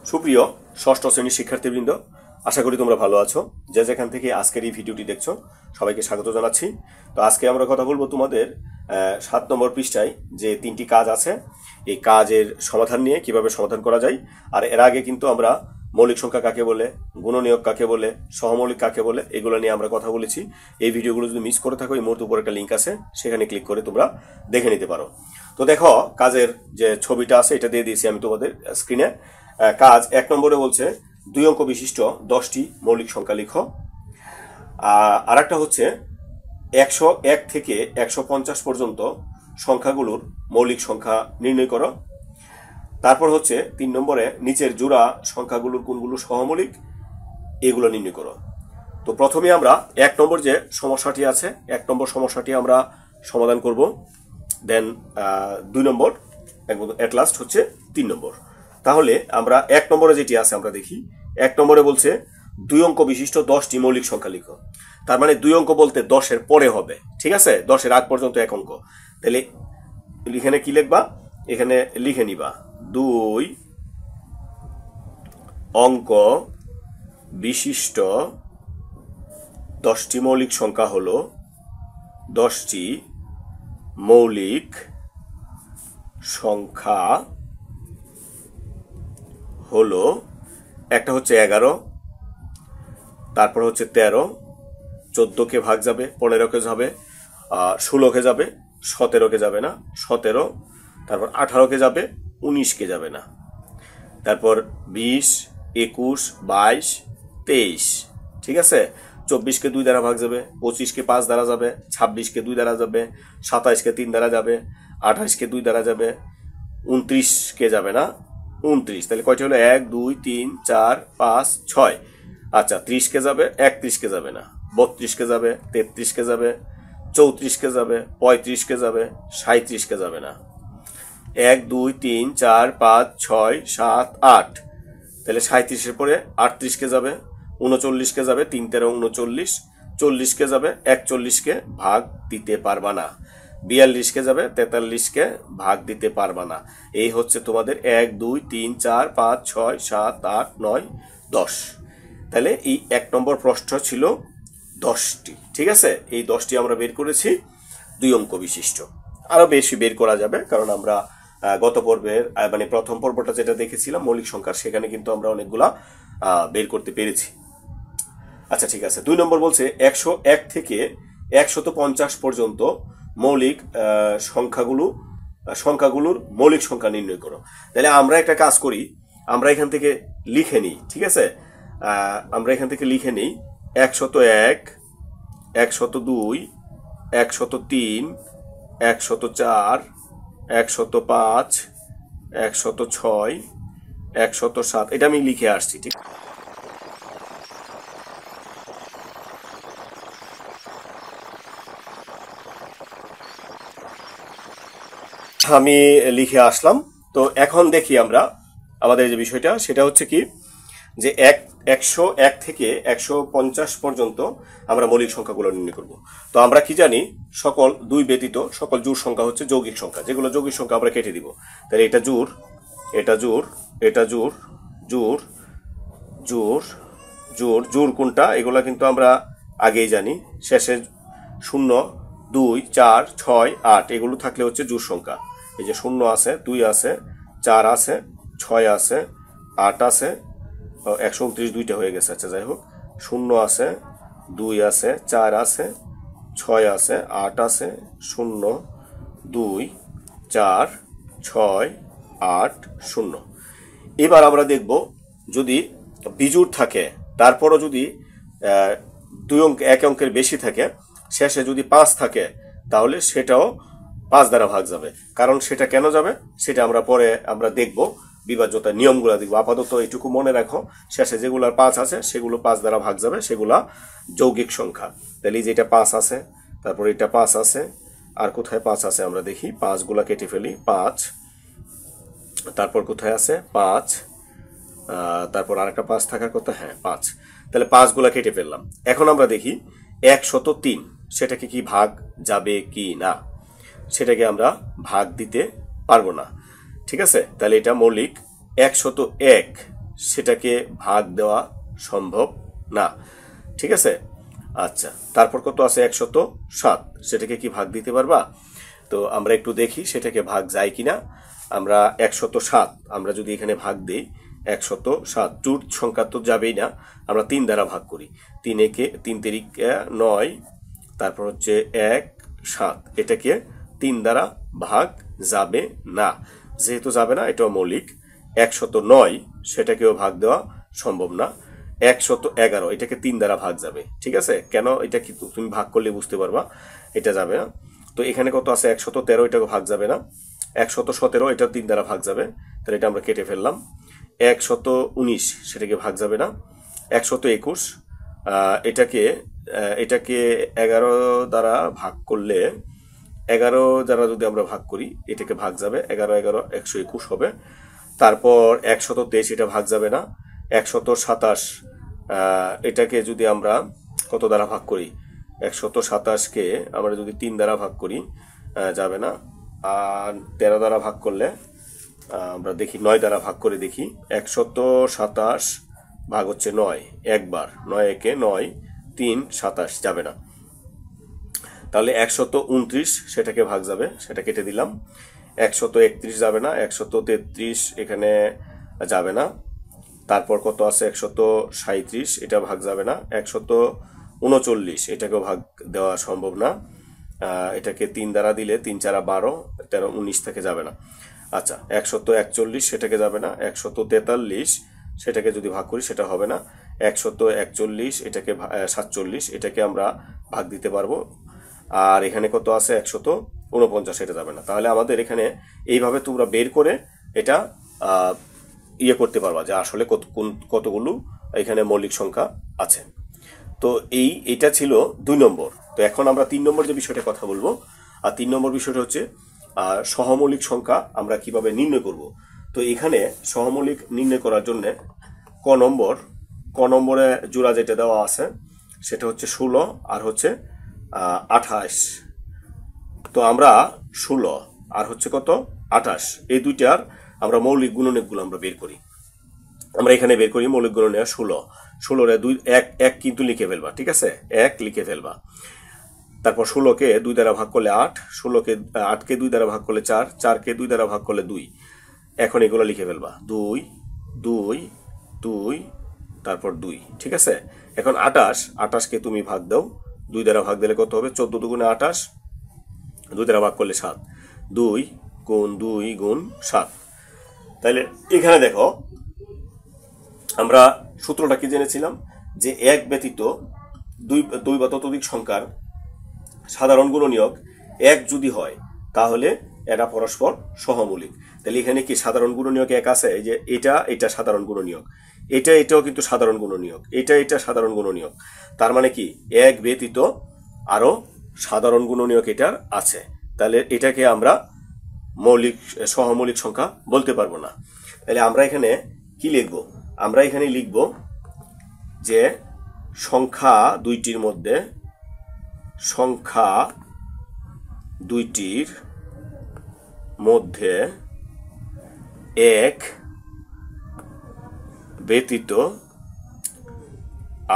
সুপ্রিয় ষষ্ঠ শ্রেণীর শিক্ষার্থীবৃন্দ, আশা করি তোমরা ভালো আছো। যে যেখান থেকে আজকের এই ভিডিওটি দেখছো সবাইকে স্বাগত জানাচ্ছি। তো আজকে আমরা কথা বলবো তোমাদের 7 নম্বর পৃষ্ঠায় যে 3টি কাজ আছে, এই কাজের সমাধান নিয়ে কিভাবে সমাধান করা যায়। আর এর আগে কিন্তু আমরা মৌলিক সংখ্যা কাকে বলে, গুণনীয়ক কাকে বলে, সহমৌলিক কাকে বলে, এগুলো নিয়ে আমরা কথা বলেছি। এই ভিডিওগুলো যদি মিস করে থাকো, এই মুহূর্তে উপরে একটা লিঙ্ক আছে, সেখানে ক্লিক করে তোমরা দেখে নিতে পারো। তো দেখো, কাজের যে ছবিটা আছে এটা দিয়ে দিয়েছি আমি তোমাদের স্ক্রিনে। কাজ 1 নম্বরে বলছে 2 অঙ্ক বিশিষ্ট 10টি মৌলিক সংখ্যা লিখো। আর একটা হচ্ছে 101 থেকে 150 পর্যন্ত সংখ্যাগুলোর মৌলিক সংখ্যা নির্ণয় করো। তারপর হচ্ছে 3 নম্বরে নিচের জোড়া সংখ্যাগুলোর কোনগুলো সহমৌলিক এগুলো নির্ণয় করো। তো প্রথমে আমরা 1 নম্বর যে সমস্যাটি আছে, 1 নম্বর সমস্যাটি আমরা সমাধান করব। দেন 2 নম্বর, এট লাস্ট হচ্ছে 3 নম্বর। তাহলে আমরা 1 নম্বরে যেটি আছে আমরা দেখি। 1 নম্বরে বলছে 2 অঙ্ক বিশিষ্ট 10টি মৌলিক সংখ্যা লিখো। তার মানে 2 অঙ্ক বলতে 10-এর পরে হবে, ঠিক আছে? 10-এর আগ পর্যন্ত 1 অঙ্ক। তাহলে এখানে কি লিখবা? এখানে লিখে নিবা 2 অঙ্ক বিশিষ্ট 10টি মৌলিক সংখ্যা হলো 10টি মৌলিক সংখ্যা হলো, একটা হচ্ছে 11, তারপর হচ্ছে 13, 14কে ভাগ যাবে, 15কে যাবে, 16কে যাবে, 17কে যাবে না, 17, তারপর 18কে যাবে, 19কে যাবে না, তারপর 20, 21, 22, 23, ঠিক আছে? 24কে 2 দ্বারা ভাগ যাবে, 25কে 5 দ্বারা যাবে, 26কে 2 দ্বারা যাবে, 27কে 3 দ্বারা যাবে, 28কে 2 দ্বারা যাবে, 29কে যাবে না, 29। তাহলে কয়টি হলো? 1, 2, 3, 4, 5, 6। আচ্ছা, 30কে যাবে, 31কে যাবে না, 32কে যাবে, 33কে যাবে, 34কে যাবে, 35কে যাবে, 37কে যাবে না, 1, 2, 3, 4, 5, 6, 7, 8। তাহলে 37-এর পরে 38কে যাবে, 39কে যাবে, 3, 13, 39, 40কে যাবে, 41কে ভাগ দিতে পারবা না, 42কে যাবে, 43কে ভাগ দিতে পারবা না। এই হচ্ছে তোমাদের 1, 2, 3, 4, 5, 6, 7, 8, 9, 10। তাহলে এই 1 নম্বর প্রশ্ন ছিল 10টি, ঠিক আছে? এই 10টি আমরা বের করেছি 2 অঙ্ক বিশিষ্ট। আরো বেশি বের করা যাবে, কারণ আমরা গত পর্বের মানে প্রথম পর্বটা যেটা দেখেছিলাম মৌলিক সংখ্যা, সেখানে কিন্তু আমরা অনেকগুলা বের করতে পেরেছি। আচ্ছা, ঠিক আছে। 2 নম্বর বলছে 101 থেকে 150 পর্যন্ত মৌলিক সংখ্যাগুলোর মৌলিক সংখ্যা নির্ণয় করো। তাহলে আমরা একটা কাজ করি, আমরা এখান থেকে লিখে নিই, ঠিক আছে? আমরা এখান থেকে লিখে নিই 101, 102, 103, 104, 105, 106, 107। এটা আমি লিখে আসছি, ঠিক? আমি লিখে আসলাম। তো এখন দেখি আমরা আমাদের যে বিষয়টা, সেটা হচ্ছে কি যে 101 থেকে 150 পর্যন্ত আমরা মৌলিক সংখ্যাগুলো নির্ণয় করব। তো আমরা কি জানি, সকল 2 ব্যতীত সকল জোড় সংখ্যা হচ্ছে যৌগিক সংখ্যা। যেগুলো যৌগিক সংখ্যা আমরা কেটে দিব। তাহলে এটা জোড়, এটা জোড়, এটা জোড়, জোড়, জোড়, জোড়, জোড় কোনটা এগুলা কিন্তু আমরা আগেই জানি। শেষে 0, 2, 4, 6, 8 এগুলো থাকলে হচ্ছে জোড় সংখ্যা। এই যে 0 আছে, 2 আছে, 4 আছে, 6 আছে, 8 আছে, 129 2টা হয়ে গেছে। আচ্ছা, যাই হোক, 0 আছে, 2 আছে, 4 আছে, 6 আছে, 8 আছে, 0, 2, 4, 6, 8, 0। এবার আমরা দেখব, যদি বিজোড় থাকে, তারপরও যদি 1 অঙ্কের বেশি থাকে, শেষে যদি 5 থাকে, তাহলে সেটাও 5 দ্বারা ভাগ যাবে। কারণ সেটা কেন যাবে সেটা আমরা পরে দেখব, বিভাজ্যতার নিয়মগুলো দেখবো। আপাতত এটুকু মনে রাখো, শেষে যেগুলোর 5 আছে সেগুলো 5 দ্বারা ভাগ যাবে, সেগুলা যৌগিক সংখ্যা। তাহলে যেটা 5 আছে, তারপর এটা 5 আছে, আর কোথায় 5 আছে আমরা দেখি, 5 গুলা কেটে ফেলি। 5, তারপর কোথায় আছে 5, তারপর আরেকটা 5 থাকার কথা, হ্যাঁ 5। তাহলে 5 গুলা কেটে ফেললাম। এখন আমরা দেখি 103, সেটাকে কি ভাগ যাবে কি না, সেটাকে আমরা ভাগ দিতে পারবো না, ঠিক আছে? তাহলে এটা মৌলিক 101, সেটাকে ভাগ দেওয়া সম্ভব না। ঠিক আছে। আচ্ছা, তারপর কত আছে 107, সেটাকে কি ভাগ দিতে পারবা? তো আমরা একটু দেখি সেটাকে ভাগ যায় কিনা। আমরা 107 আমরা যদি এখানে ভাগ দিই, 107 জোড় সংখ্যা তো যাবেই না, আমরা 3 দ্বারা ভাগ করি। 3 তিরিক 9, তারপর হচ্ছে 1 7, এটাকে 3 দ্বারা ভাগ যাবে না। যেহেতু যাবে না, এটাও মৌলিক। 109 সেটাকেও ভাগ দেওয়া সম্ভব না। 111 এটাকে 3 দ্বারা ভাগ যাবে। ঠিক আছে, কেন এটা কি তুমি ভাগ করলে বুঝতে পারবা, এটা যাবে না। তো এখানে কত আছে 113, এটাকে ভাগ যাবে না। 117 এটা 3 দ্বারা ভাগ যাবে, তাহলে এটা আমরা কেটে ফেললাম। 119 সেটাকে ভাগ যাবে না। 121 এটাকে 11 দ্বারা ভাগ করলে, 11 দ্বারা যদি আমরা ভাগ করি, এটাকে ভাগ যাবে। 11 11 121 হবে। তারপর 123 এটা ভাগ যাবে না। 127 এটাকে যদি আমরা কত দ্বারা ভাগ করি, 127কে আমরা যদি 3 দ্বারা ভাগ করি, যাবে না। আর 13 দ্বারা ভাগ করলে, আমরা দেখি 9 দ্বারা ভাগ করে দেখি। 127 ভাগ হচ্ছে 9 একবার, 9 একে 9, 3 27 যাবে না। তাহলে 129 সেটাকে ভাগ যাবে, সেটা কেটে দিলাম। 131 যাবে না। 133 এখানে যাবে না। তারপর কত আছে 137, এটা ভাগ যাবে না। 139 এটাকেও ভাগ দেওয়া সম্ভব না। এটাকে 3 দ্বারা দিলে 3 4 12, 13 19 থেকে যাবে না। আচ্ছা, 141 সেটাকে যাবে না। 143 সেটাকে যদি ভাগ করি সেটা হবে না। 141 এটাকে 47 এটাকে আমরা ভাগ দিতে পারবো। আর এখানে কত আছে 149, এটা যাবে না। তাহলে আমাদের এখানে এইভাবে তোমরা বের করে এটা ইয়ে করতে পারবা যে আসলে কতগুলো এখানে মৌলিক সংখ্যা আছে। তো এটা ছিল 2 নম্বর। তো এখন আমরা 3 নম্বর যে বিষয়টা কথা বলবো। আর 3 নম্বর বিষয়টা হচ্ছে সহমৌলিক সংখ্যা আমরা কিভাবে নির্ণয় করব। তো এখানে সহমৌলিক নির্ণয় করার জন্য ক নম্বরে জোড়া যেটা দেওয়া আছে সেটা হচ্ছে 16 আর হচ্ছে 28। তো আমরা 16 আর হচ্ছে কত 28, এই দুইটার আমরা মৌলিক গুণনীয়কগুলো আমরা বের করি। আমরা এখানে বের করি মৌলিক গুণনীয়ক 16 এক কিন্তু লিখে ফেলবা। ঠিক আছে, 1 লিখে ফেলবা। তারপর 16কে 2 দ্বারা ভাগ করলে 8, 8কে 2 দ্বারা ভাগ করলে 4, 4কে 2 দ্বারা ভাগ করলে 2। এখন এগুলো লিখে ফেলবা, 2 2 2, তারপর 2। ঠিক আছে, এখন 28কে তুমি ভাগ দাও, 2 দ্বারা ভাগ দিলে কত হবে 14 দুগুণে 28, 2 দ্বারা ভাগ করলে 7, 2 গুণ 2 গুণ 7। তাহলে এখানে দেখো আমরা সূত্রটা কি জেনেছিলাম যে এক ব্যতীত দুই বা ততোধিক সংখ্যার সাধারণ গুণনীয়ক 1 যদি হয় তাহলে এরা পরস্পর সহমৌলিক। তাহলে এখানে কি সাধারণ গুণনীয়ক 1 আছে, এই যে এটা সাধারণ গুণনীয়ক, এটাও কিন্তু সাধারণ গুণনীয়ক, এটা সাধারণ গুণনীয়ক। তার মানে কি 1 ব্যতীত আরো সাধারণ গুণনীয়ক এটার আছে। তাহলে এটাকে আমরা সহমৌলিক সংখ্যা বলতে পারবো না। তাহলে আমরা এখানে কি লিখব, আমরা এখানে লিখব যে সংখ্যা দুইটির মধ্যে এক ব্যতীত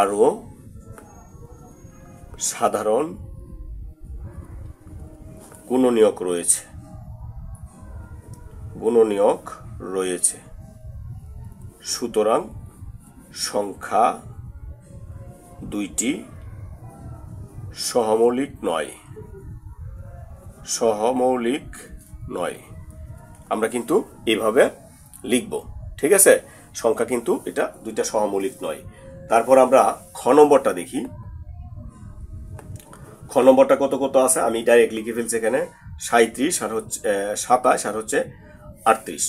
আরো সাধারণ গুণনীয়ক রয়েছে। সুতরাং সংখ্যা দুইটি সহমৌলিক নয়। আমরা কিন্তু এইভাবে লিখব। ঠিক আছে, সংখ্যা কিন্তু এটা দুইটা সহমৌলিক নয়। তারপর আমরা খ নম্বরটা দেখি। খ নম্বরটা কত আছে আমি ডাইরেক্ট লিখে ফেলছি এখানে 37 আর হচ্ছে 27 আর হচ্ছে 38।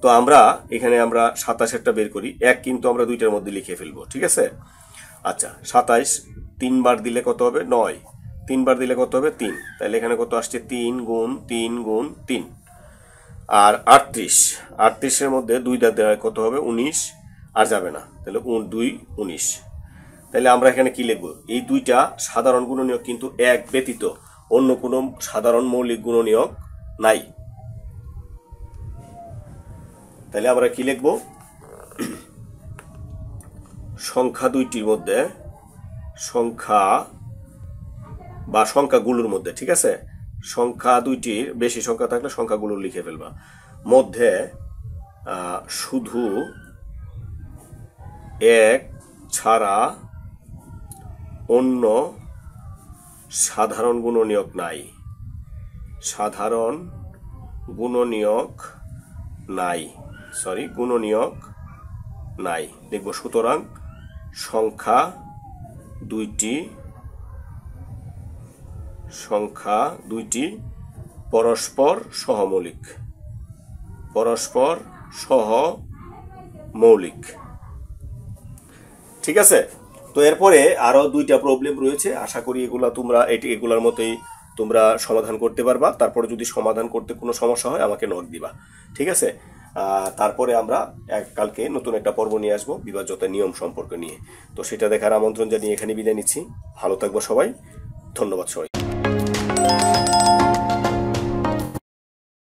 তো আমরা এখানে 27-এরটা বের করি, 1 কিন্তু আমরা দুইটার মধ্যে লিখে ফেলবো। ঠিক আছে, আচ্ছা 27 3 বার দিলে কত হবে 9, 3 বার দিলে কত হবে 3, তাহলে এখানে কত আসছে 3 গুণ 3 গুণ 3। আর 38-এর মধ্যে 2 দেওয়া কত হবে 19, আর যাবে না, তাহলে 2 19। তাহলে আমরা এখানে কি লিখব, এই দুইটা সাধারণ গুণনীয়ক কিন্তু 1 ব্যতীত অন্য কোনো সাধারণ মৌলিক গুণনীয়ক নাই। তাহলে আমরা কি লিখব, সংখ্যা দুইটির মধ্যে সংখ্যা বা সংখ্যাগুলোর মধ্যে, ঠিক আছে, সংখ্যা দুইটির বেশি সংখ্যা থাকলে সংখ্যাগুলো লিখে ফেলবা, মধ্যে শুধু এক ছাড়া অন্য সাধারণ গুণনীয়ক নাই। সাধারণ গুণনীয়ক নাই, গুণনীয়ক নাই লিখব। সুতরাং সংখ্যা দুইটি পরস্পর সহমৌলিক। পরস্পর সহমৌলিক, ঠিক আছে। তো এরপরে আরো দুইটা প্রবলেম রয়েছে, আশা করি এগুলার মতোই তোমরা সমাধান করতে পারবা। তারপরে যদি সমাধান করতে কোনো সমস্যা হয় আমাকে নোট দিবা, ঠিক আছে। তারপরে আমরা কালকে নতুন একটা পর্ব নিয়ে আসবো বিভাজ্যতার নিয়ম সম্পর্কে নিয়ে। তো সেটা দেখার আমন্ত্রণ জানিয়ে এখানে বিদায় নিচ্ছি। ভালো থাকবো সবাই, ধন্যবাদ সবাই।